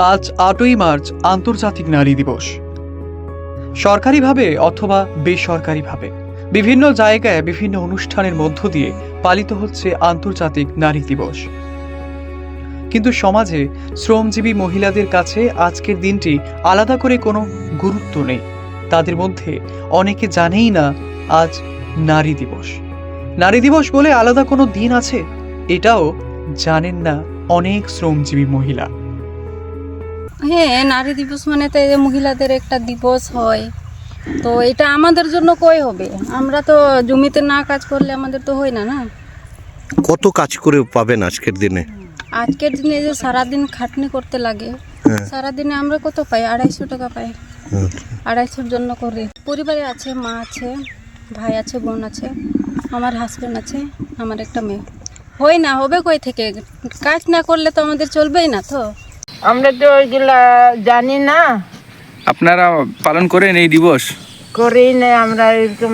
আজ ৮ই মার্চ আন্তর্জাতিক নারী দিবস। সরকারিভাবে অথবা বেসরকারিভাবে বিভিন্ন জায়গায় বিভিন্ন অনুষ্ঠানের মধ্য দিয়ে পালিত হচ্ছে আন্তর্জাতিক নারী দিবস। কিন্তু সমাজে শ্রমজীবী মহিলাদের কাছে আজকের দিনটি আলাদা করে কোনো গুরুত্ব নেই। তাদের মধ্যে অনেকে জানেই না আজ নারী দিবস। নারী দিবস বলে আলাদা কোনো দিন আছে, এটাও জানেন না অনেক শ্রমজীবী মহিলা। হ্যাঁ, নারী দিবস মানে তো এই যে মহিলাদের একটা দিবস হয়, তো এটা আমাদের জন্য কই হবে? আমরা তো জমিতে না কাজ করলে আমাদের তো হয় না। না, কত কাজ করে পাবেন আজকের দিনে? আজকের দিনে যে সারাদিন খাটনি করতে লাগে, সারাদিনে আমরা কত পাই? 250 টাকা পাই। 250-র জন্য করি। পরিবারে আছে, মা আছে, ভাই আছে, বোন আছে, আমার হাজবেন্ড আছে, আমার একটা মেয়ে। হয় না, হবে কই থেকে? কাজ না করলে তো আমাদের চলবেই না। তো আমরা তো ওইগুলা জানি না। আপনারা পালন করেন এই দিবস? করেই নাই, আমরা এরকম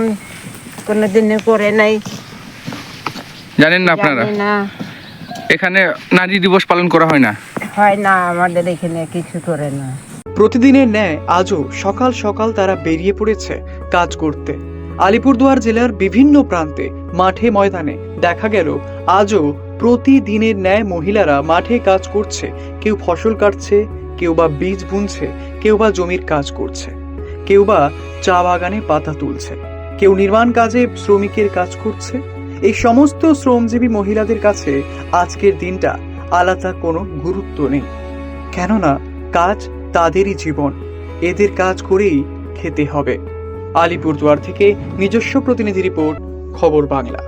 কোনোদিনে করে নাই, জানেন না আপনারা? জানি না, এখানে নারী দিবস পালন করা হয় না? হয় না, আমাদের এখানে কিছু করে না। প্রতিদিনের ন্যায় আজও সকাল সকাল তারা বেরিয়ে পড়েছে কাজ করতে। আলিপুরদুয়ার জেলার বিভিন্ন প্রান্তে মাঠে ময়দানে দেখা গেল আজও প্রতিদিনের ন্যায় মহিলারা মাঠে কাজ করছে। কেউ ফসল কাটছে, কেউ বা বীজ বুনছে, কেউ বা জমির কাজ করছে, কেউ বা চা বাগানে পাতা তুলছে, কেউ নির্মাণ কাজে শ্রমিকের কাজ করছে। এই সমস্ত শ্রমজীবী মহিলাদের কাছে আজকের দিনটা আলাদা কোনো গুরুত্ব নেই, কেননা কাজ তাদেরই জীবন, এদের কাজ করেই খেতে হবে। আলিপুরদুয়ার থেকে নিজস্ব প্রতিনিধি রিপোর্ট, খবর বাংলা।